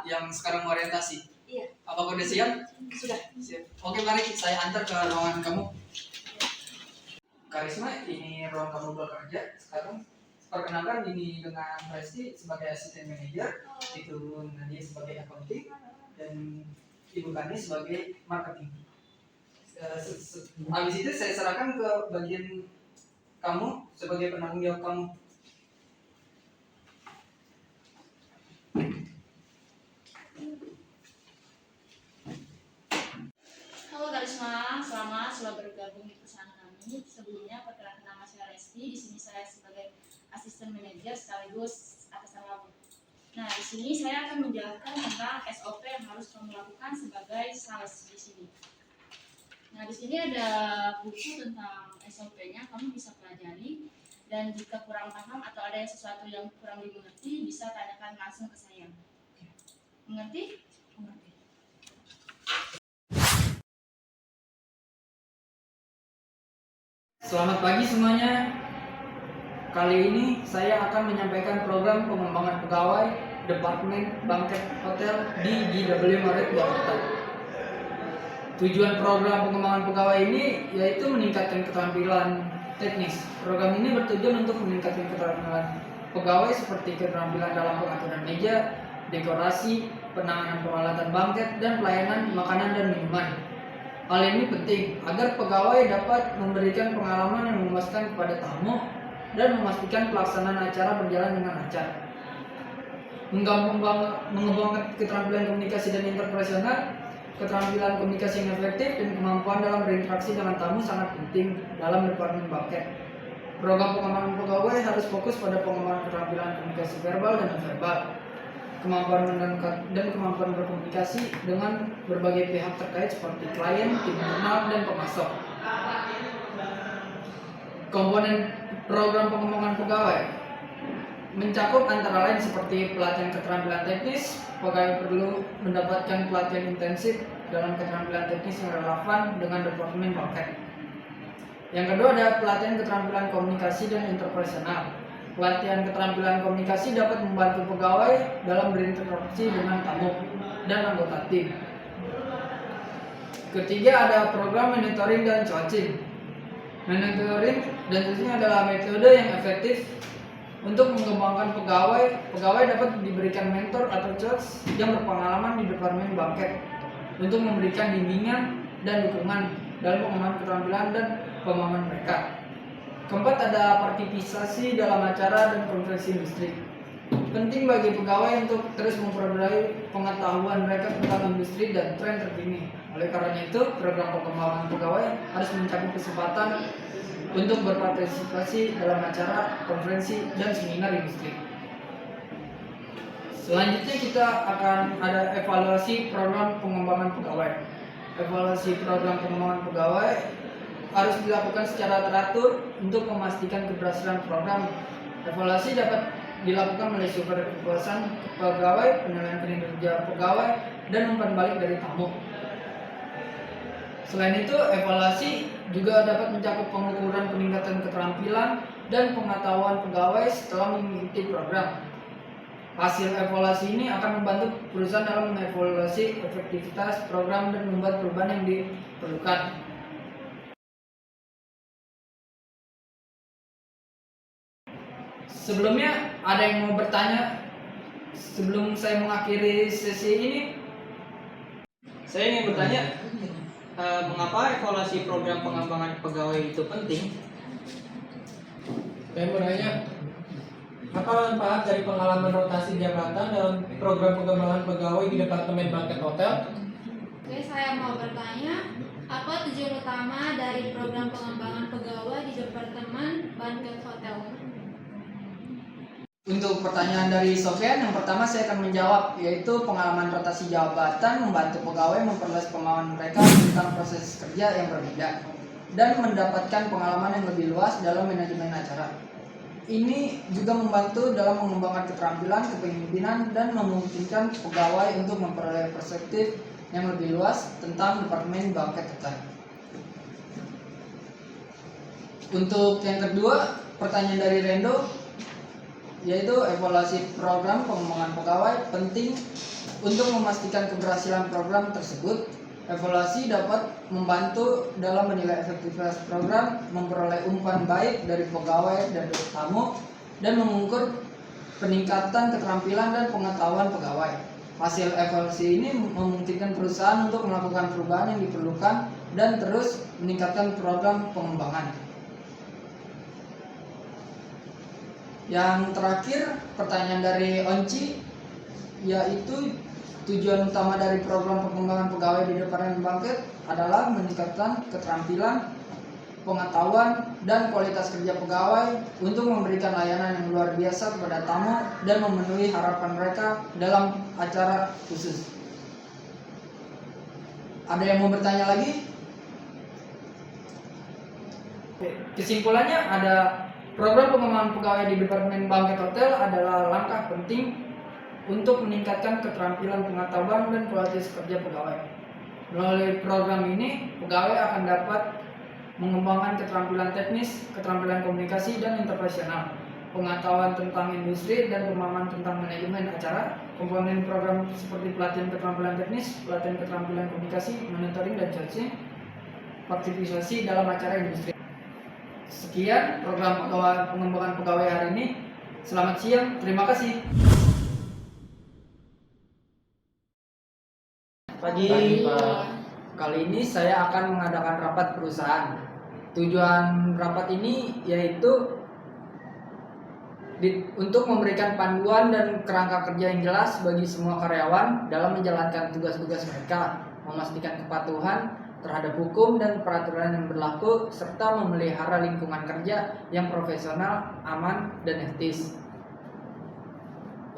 yang sekarang orientasi? Iya. Apakah udah siap? Sudah. Siap. Oke, mari saya antar ke ruangan kamu. Karisma, ini ruang kamu bekerja. Sekarang perkenalkan, ini dengan Resti sebagai asisten manajer, itu Nadia sebagai accounting, dan Ibu Kani sebagai marketing. Habis itu saya serahkan ke bagian kamu sebagai penanggung jawab kamu. Halo Karisma, selamat sudah bergabung di perusahaan kami. Sebelumnya perkenalkan, nama saya Resti. Di sini saya sebagai asisten manajer sekaligus atasan kamu. Nah, di sini saya akan menjelaskan tentang SOP yang harus kamu lakukan sebagai sales di sini. Nah, di sini ada buku tentang SOP-nya, kamu bisa pelajari. Dan jika kurang paham atau ada sesuatu yang kurang dimengerti, bisa tanyakan langsung ke saya. Mengerti? Mengerti. Selamat pagi semuanya. Kali ini saya akan menyampaikan program pengembangan pegawai Departemen Banquet Hotel di GW Marriott Jakarta. Tujuan program pengembangan pegawai ini yaitu meningkatkan keterampilan teknis. Program ini bertujuan untuk meningkatkan keterampilan pegawai seperti keterampilan dalam pengaturan meja, dekorasi, penanganan peralatan banquet, dan pelayanan makanan dan minuman. Hal ini penting agar pegawai dapat memberikan pengalaman yang memuaskan kepada tamu dan memastikan pelaksanaan acara berjalan dengan lancar. Mengembangkan keterampilan komunikasi dan interpersonal, keterampilan komunikasi yang efektif, dan kemampuan dalam berinteraksi dengan tamu sangat penting dalam departemen banquet. Program pengembangan pegawai harus fokus pada pengembangan keterampilan komunikasi verbal dan non-verbal, kemampuan dan kemampuan berkomunikasi dengan berbagai pihak terkait seperti klien, tim internal, dan pemasok. Komponen program pengembangan pegawai mencakup antara lain seperti pelatihan keterampilan teknis. Pegawai perlu mendapatkan pelatihan intensif dalam keterampilan teknis yang relevan dengan departemen banquet. Yang kedua ada pelatihan keterampilan komunikasi dan interpersonal. Pelatihan keterampilan komunikasi dapat membantu pegawai dalam berinteraksi dengan tamu dan anggota tim. Ketiga ada program monitoring dan coaching. Monitoring dan coaching adalah metode yang efektif untuk mengembangkan pegawai. Pegawai dapat diberikan mentor atau coach yang berpengalaman di departemen banquet untuk memberikan bimbingan dan dukungan dalam pengembangan keterampilan dan pemahaman mereka. Keempat ada partisipasi dalam acara dan konferensi industri. Penting bagi pegawai untuk terus memperoleh pengetahuan mereka tentang industri dan tren terkini. Oleh karena itu, program pengembangan pegawai harus mencakup kesempatan untuk berpartisipasi dalam acara, konferensi, dan seminar industri. Selanjutnya kita akan ada evaluasi program pengembangan pegawai. Evaluasi program pengembangan pegawai harus dilakukan secara teratur untuk memastikan keberhasilan program. Evaluasi dapat dilakukan melalui survei kepuasan pegawai, penilaian kinerja pegawai, dan umpan balik dari tamu. Selain itu, evaluasi juga dapat mencakup pengukuran peningkatan keterampilan dan pengetahuan pegawai setelah mengikuti program. Hasil evaluasi ini akan membantu perusahaan dalam mengevaluasi efektivitas program dan membuat perubahan yang diperlukan. Sebelumnya ada yang mau bertanya sebelum saya mengakhiri sesi ini? Saya ingin bertanya, mengapa evaluasi program pengembangan pegawai itu penting? Saya mau nanya, apa manfaat dari pengalaman rotasi jabatan dalam program pengembangan pegawai di Departemen Banquet Hotel? Oke, saya mau bertanya, apa tujuan utama dari program pengembangan pegawai di Departemen Banquet Hotel? Untuk pertanyaan dari Sofian, yang pertama saya akan menjawab, yaitu pengalaman rotasi jabatan membantu pegawai memperluas pemahaman mereka tentang proses kerja yang berbeda dan mendapatkan pengalaman yang lebih luas dalam manajemen acara. Ini juga membantu dalam mengembangkan keterampilan kepemimpinan dan memungkinkan pegawai untuk memperoleh perspektif yang lebih luas tentang departemen banquet hotel. Untuk yang kedua, pertanyaan dari Rendo, yaitu evaluasi program pengembangan pegawai penting untuk memastikan keberhasilan program tersebut. Evaluasi dapat membantu dalam menilai efektivitas program, memperoleh umpan baik dari pegawai dan tamu, dan mengukur peningkatan keterampilan dan pengetahuan pegawai. Hasil evaluasi ini memungkinkan perusahaan untuk melakukan perubahan yang diperlukan dan terus meningkatkan program pengembangan. Yang terakhir, pertanyaan dari Onci, yaitu tujuan utama dari program pengembangan pegawai di Departemen Bangkit adalah meningkatkan keterampilan, pengetahuan, dan kualitas kerja pegawai untuk memberikan layanan yang luar biasa kepada tamu dan memenuhi harapan mereka dalam acara khusus. Ada yang mau bertanya lagi? Kesimpulannya ada program pengembangan pegawai di Departemen Bangkit Hotel adalah langkah penting untuk meningkatkan keterampilan, pengetahuan, dan kualitas kerja pegawai. Melalui program ini, pegawai akan dapat mengembangkan keterampilan teknis, keterampilan komunikasi dan interpersonal, pengetahuan tentang industri, dan pemahaman tentang manajemen acara. Komponen program seperti pelatihan keterampilan teknis, pelatihan keterampilan komunikasi, monitoring dan coaching, partisipasi dalam acara industri. Sekian program pengembangan pegawai hari ini. Selamat siang, terima kasih. Pagi Pak. Kali ini saya akan mengadakan rapat perusahaan. Tujuan rapat ini yaitu untuk memberikan panduan dan kerangka kerja yang jelas bagi semua karyawan dalam menjalankan tugas-tugas mereka, memastikan kepatuhan terhadap hukum dan peraturan yang berlaku, serta memelihara lingkungan kerja yang profesional, aman, dan etis.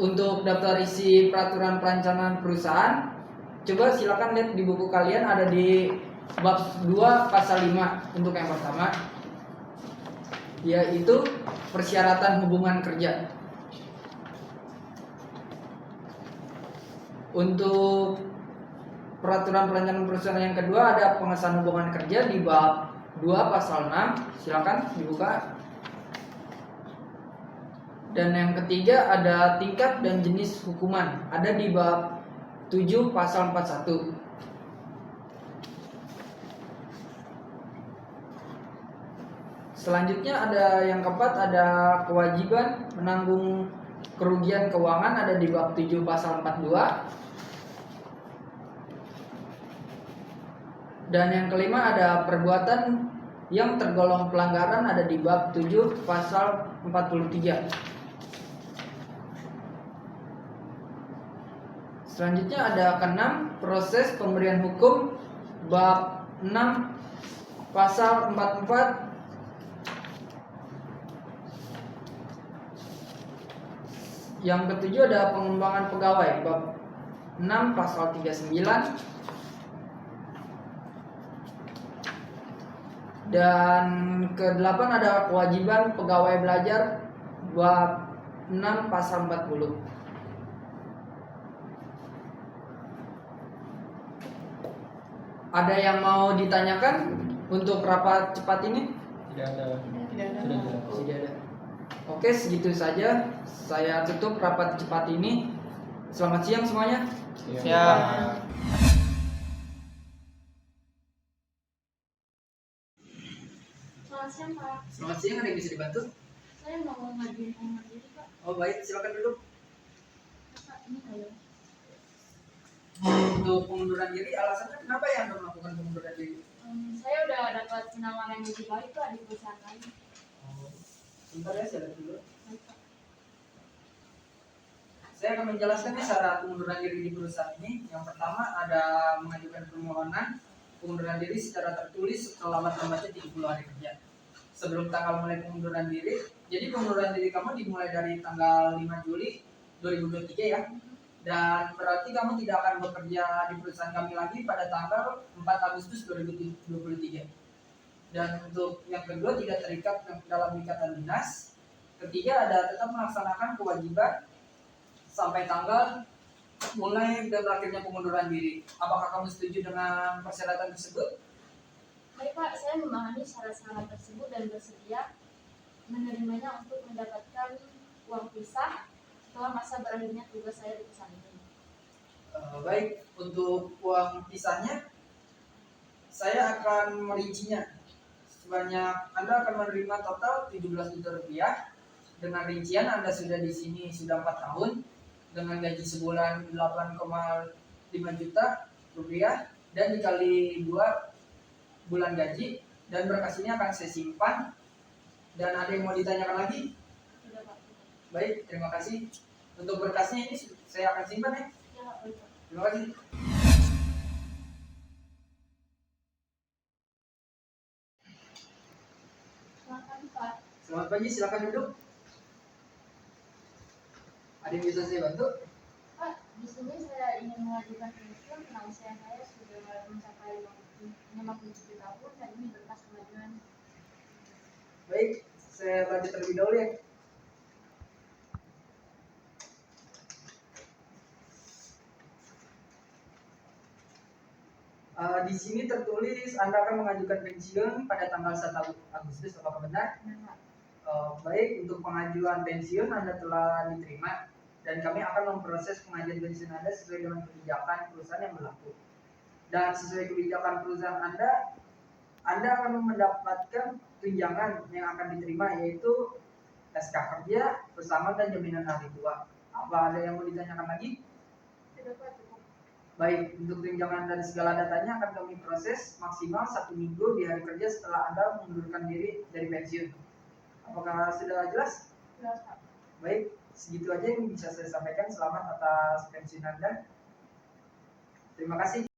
Untuk daftar isi peraturan perencanaan perusahaan, coba silakan lihat di buku kalian, ada di bab 2 pasal 5 untuk yang pertama, yaitu persyaratan hubungan kerja. Untuk peraturan perencanaan perusahaan yang kedua ada pengesahan hubungan kerja di bab 2 pasal 6, silakan dibuka. Dan yang ketiga ada tingkat dan jenis hukuman, ada di bab 7 pasal 41. Selanjutnya ada yang keempat, ada kewajiban menanggung kerugian keuangan, ada di bab 7 pasal 42. Dan yang kelima ada perbuatan yang tergolong pelanggaran, ada di bab 7 pasal 43. Selanjutnya ada keenam, proses pemberian hukum, bab 6 pasal 44. Yang ketujuh ada pengembangan pegawai, bab 6 pasal 39. Dan ke-8 ada kewajiban pegawai belajar, bab 6 pasal 40. Ada yang mau ditanyakan untuk rapat cepat ini? Tidak ada. Tidak ada. Oke, segitu saja. Saya tutup rapat cepat ini. Selamat siang semuanya. Siap. Selamat siang Pak. Selamat siang, ada yang bisa dibantu? Saya mau ngajuin pengunduran diri Pak. Oh baik, silakan duduk. Pak, ini ayo. Untuk pengunduran diri, alasannya kenapa ya Anda melakukan pengunduran diri? Saya udah dapat penawaran yang lebih baik Pak di perusahaan lain. Sebentar ya, saya lihat dulu. Baik, Pak. Saya akan menjelaskan nih syarat pengunduran diri di perusahaan ini. Yang pertama ada mengajukan permohonan pengunduran diri secara tertulis selama terbatas 30 hari kerja sebelum tanggal mulai pengunduran diri. Jadi pengunduran diri kamu dimulai dari tanggal 5 Juli 2023 ya. Dan berarti kamu tidak akan bekerja di perusahaan kami lagi pada tanggal 4 Agustus 2023. Dan untuk yang kedua tidak terikat dalam ikatan dinas. Ketiga ada tetap melaksanakan kewajiban sampai tanggal mulai dan berakhirnya pengunduran diri. Apakah kamu setuju dengan persyaratan tersebut? Baik Pak, saya memahami syarat-syarat tersebut dan bersedia menerimanya untuk mendapatkan uang pisah setelah masa berakhirnya tugas saya di perusahaan ini. Baik, untuk uang pisahnya saya akan merincinya. Sebanyak Anda akan menerima total 17 juta rupiah. Dengan rincian Anda sudah di sini sudah 4 tahun dengan gaji sebulan 8,5 juta rupiah dan dikali 2 bulan gaji, dan berkas ini akan saya simpan. Dan ada yang mau ditanyakan lagi? Sudah Pak. Baik, terima kasih. Untuk berkasnya ini saya akan simpan ya. Ya Pak, boleh, Pak. Terima kasih. Selamat pagi Pak. Selamat pagi, silakan duduk. Ada yang bisa saya bantu? Pak, di sini saya ingin mengajukan pensiun karena usia saya sudah mencapai 57 tahun dan ini berkas kemajuan. Baik, saya baca terlebih dahulu ya. Di sini tertulis Anda akan mengajukan pensiun pada tanggal 1 Agustus, apakah benar? Benar Pak. Baik, untuk pengajuan pensiun Anda telah diterima dan kami akan memproses pengajuan pensiun Anda sesuai dengan kebijakan perusahaan yang berlaku. Dan sesuai kebijakan perusahaan Anda akan mendapatkan tunjangan yang akan diterima, yaitu SK kerja, pesangon, dan jaminan hari tua. Apa ada yang mau ditanyakan lagi? Sudah Pak, cukup. Baik, untuk tunjangan dan segala datanya akan kami proses maksimal 1 minggu di hari kerja setelah Anda mengundurkan diri dari pensiun. Apakah sudah jelas? Jelas Pak. Baik, segitu aja yang bisa saya sampaikan. Selamat atas pensiun Anda. Terima kasih.